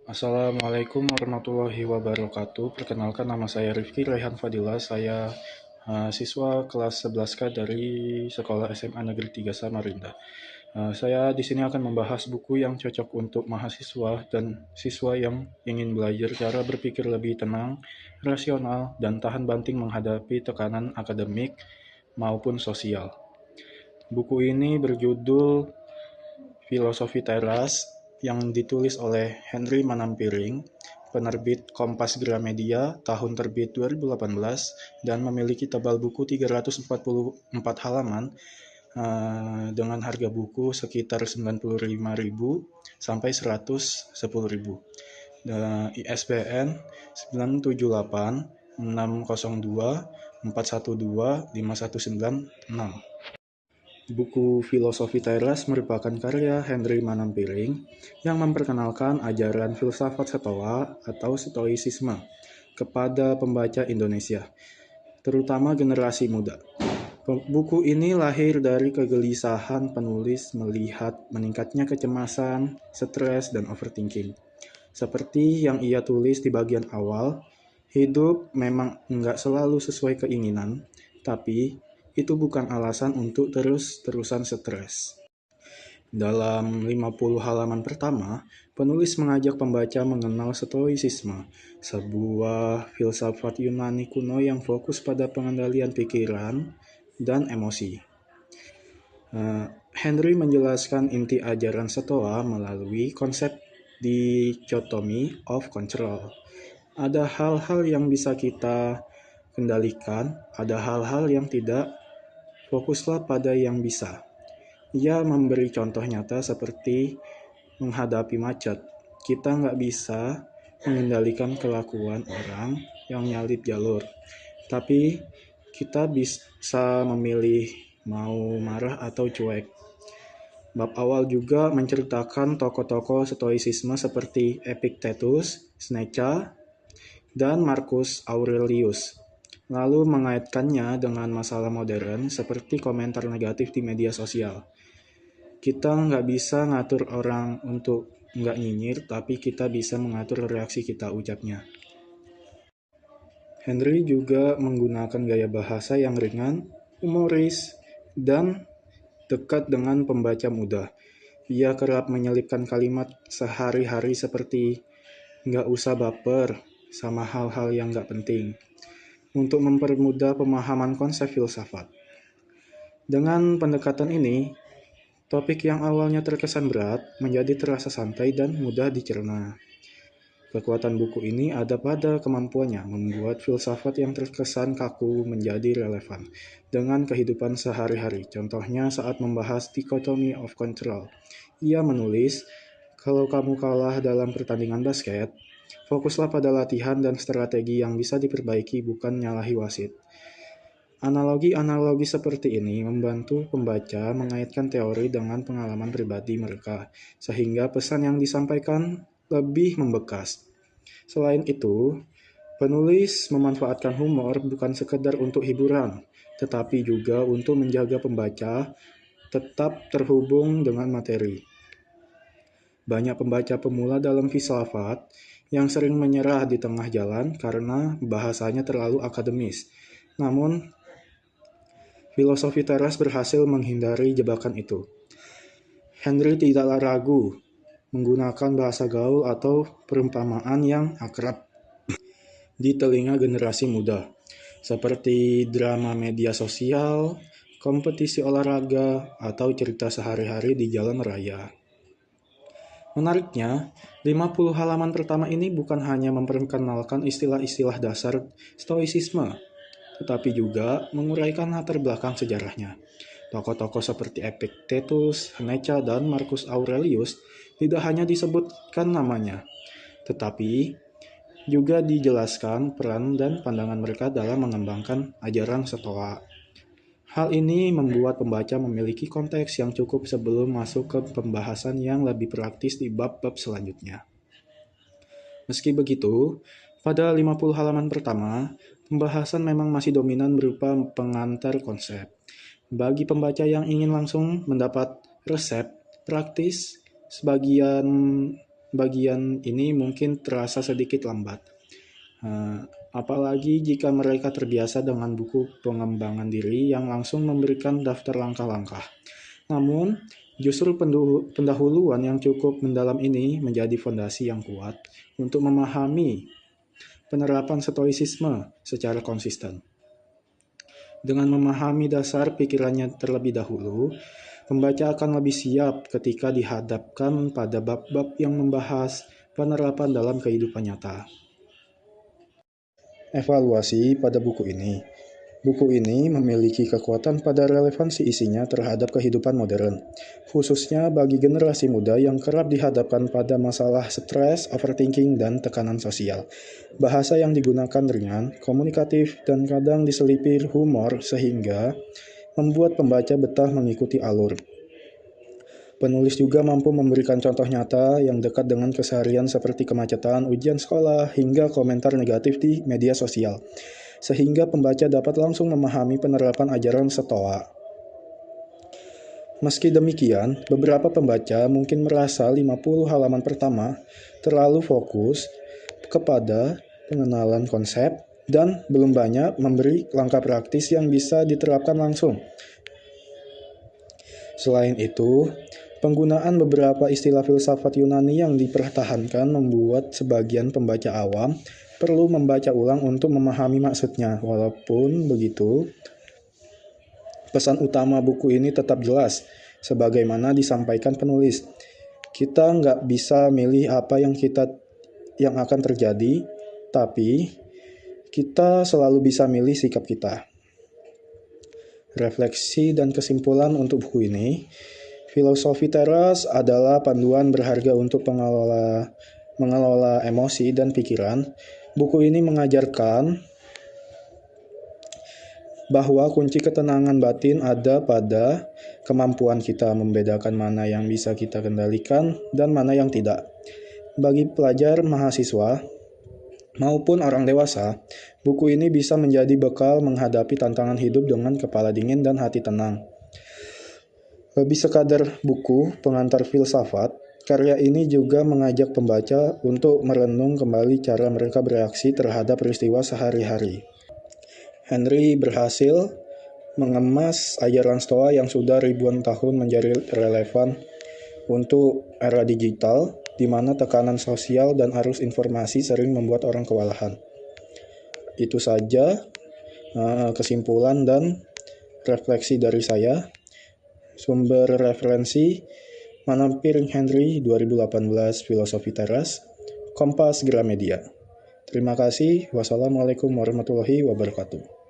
Assalamualaikum warahmatullahi wabarakatuh. Perkenalkan, nama saya Rifki Raihan Fadila. Saya siswa kelas 11K dari Sekolah SMA Negeri 3 Samarinda. Saya di sini akan membahas buku yang cocok untuk mahasiswa dan siswa yang ingin belajar cara berpikir lebih tenang, rasional, dan tahan banting menghadapi tekanan akademik maupun sosial. Buku ini berjudul Filosofi Teras yang ditulis oleh Henry Manampiring, penerbit Kompas Gramedia, tahun terbit 2018, dan memiliki tebal buku 344 halaman dengan harga buku sekitar 95.000 sampai 110.000. ISBN 978 602 412 5196. Buku Filosofi Teras merupakan karya Henry Manampiring yang memperkenalkan ajaran filsafat Stoa atau Stoicisme kepada pembaca Indonesia, terutama generasi muda. Buku ini lahir dari kegelisahan penulis melihat meningkatnya kecemasan, stres, dan overthinking. Seperti yang ia tulis di bagian awal, hidup memang enggak selalu sesuai keinginan, tapi itu bukan alasan untuk terus-terusan stres. Dalam 50 halaman pertama, penulis mengajak pembaca mengenal Stoicisme, sebuah filsafat Yunani kuno yang fokus pada pengendalian pikiran dan emosi. Henry menjelaskan inti ajaran Stoa melalui konsep dichotomy of control. Ada hal-hal yang bisa kita kendalikan, ada hal-hal yang tidak. Fokuslah pada yang bisa. Ia memberi contoh nyata seperti menghadapi macet. Kita nggak bisa mengendalikan kelakuan orang yang nyalip jalur, tapi kita bisa memilih mau marah atau cuek. Bab awal juga menceritakan tokoh-tokoh Stoicisme seperti Epictetus, Seneca, dan Marcus Aurelius, lalu mengaitkannya dengan masalah modern seperti komentar negatif di media sosial. Kita nggak bisa ngatur orang untuk nggak nyinyir, tapi kita bisa mengatur reaksi kita, ucapnya. Henry juga menggunakan gaya bahasa yang ringan, humoris, dan dekat dengan pembaca muda. Ia kerap menyelipkan kalimat sehari-hari seperti nggak usah baper sama hal-hal yang nggak penting, untuk mempermudah pemahaman konsep filsafat. Dengan pendekatan ini, topik yang awalnya terkesan berat menjadi terasa santai dan mudah dicerna. Kekuatan buku ini ada pada kemampuannya membuat filsafat yang terkesan kaku menjadi relevan dengan kehidupan sehari-hari. Contohnya saat membahas dichotomy of control. Ia menulis, kalau kamu kalah dalam pertandingan basket, fokuslah pada latihan dan strategi yang bisa diperbaiki, bukan nyalahi wasit. Analogi-analogi seperti ini membantu pembaca mengaitkan teori dengan pengalaman pribadi mereka, sehingga pesan yang disampaikan lebih membekas. Selain itu, penulis memanfaatkan humor bukan sekedar untuk hiburan, tetapi juga untuk menjaga pembaca tetap terhubung dengan materi. Banyak pembaca pemula dalam filsafat yang sering menyerah di tengah jalan karena bahasanya terlalu akademis. Namun, Filosofi Teras berhasil menghindari jebakan itu. Henry tidaklah ragu menggunakan bahasa gaul atau perumpamaan yang akrab di telinga generasi muda, seperti drama media sosial, kompetisi olahraga, atau cerita sehari-hari di jalan raya. Menariknya, 50 halaman pertama ini bukan hanya memperkenalkan istilah-istilah dasar Stoicisme, tetapi juga menguraikan latar belakang sejarahnya. Tokoh-tokoh seperti Epictetus, Seneca, dan Marcus Aurelius tidak hanya disebutkan namanya, tetapi juga dijelaskan peran dan pandangan mereka dalam mengembangkan ajaran Stoa. Hal ini membuat pembaca memiliki konteks yang cukup sebelum masuk ke pembahasan yang lebih praktis di bab-bab selanjutnya. Meski begitu, pada 50 halaman pertama, pembahasan memang masih dominan berupa pengantar konsep. Bagi pembaca yang ingin langsung mendapat resep praktis, sebagian bagian ini mungkin terasa sedikit lambat. Apalagi jika mereka terbiasa dengan buku pengembangan diri yang langsung memberikan daftar langkah-langkah. Namun, justru pendahuluan yang cukup mendalam ini menjadi fondasi yang kuat untuk memahami penerapan stoicisme secara konsisten. Dengan memahami dasar pikirannya terlebih dahulu, pembaca akan lebih siap ketika dihadapkan pada bab-bab yang membahas penerapan dalam kehidupan nyata. Evaluasi pada buku ini. Buku ini memiliki kekuatan pada relevansi isinya terhadap kehidupan modern, khususnya bagi generasi muda yang kerap dihadapkan pada masalah stres, overthinking, dan tekanan sosial. Bahasa yang digunakan ringan, komunikatif, dan kadang diselipir humor sehingga membuat pembaca betah mengikuti alur. Penulis juga mampu memberikan contoh nyata yang dekat dengan keseharian seperti kemacetan, ujian sekolah, hingga komentar negatif di media sosial, sehingga pembaca dapat langsung memahami penerapan ajaran Stoa. Meski demikian, beberapa pembaca mungkin merasa 50 halaman pertama terlalu fokus kepada pengenalan konsep dan belum banyak memberi langkah praktis yang bisa diterapkan langsung. Selain itu, penggunaan beberapa istilah filsafat Yunani yang dipertahankan membuat sebagian pembaca awam perlu membaca ulang untuk memahami maksudnya. Walaupun begitu, pesan utama buku ini tetap jelas, sebagaimana disampaikan penulis. Kita nggak bisa milih apa yang akan terjadi, tapi kita selalu bisa milih sikap kita. Refleksi dan kesimpulan untuk buku ini, filosofi teras adalah panduan berharga untuk mengelola emosi dan pikiran. Buku ini mengajarkan bahwa kunci ketenangan batin ada pada kemampuan kita membedakan mana yang bisa kita kendalikan dan mana yang tidak. Bagi pelajar, mahasiswa, maupun orang dewasa, buku ini bisa menjadi bekal menghadapi tantangan hidup dengan kepala dingin dan hati tenang. Lebih sekadar buku pengantar filsafat, karya ini juga mengajak pembaca untuk merenung kembali cara mereka bereaksi terhadap peristiwa sehari-hari. Henry berhasil mengemas ajaran Stoa yang sudah ribuan tahun menjadi relevan untuk era digital, di mana tekanan sosial dan arus informasi sering membuat orang kewalahan. Itu saja kesimpulan dan refleksi dari saya. Sumber referensi Manapiring Henry 2018 Filosofi Teras, Kompas Gramedia. Terima kasih. Wassalamualaikum warahmatullahi wabarakatuh.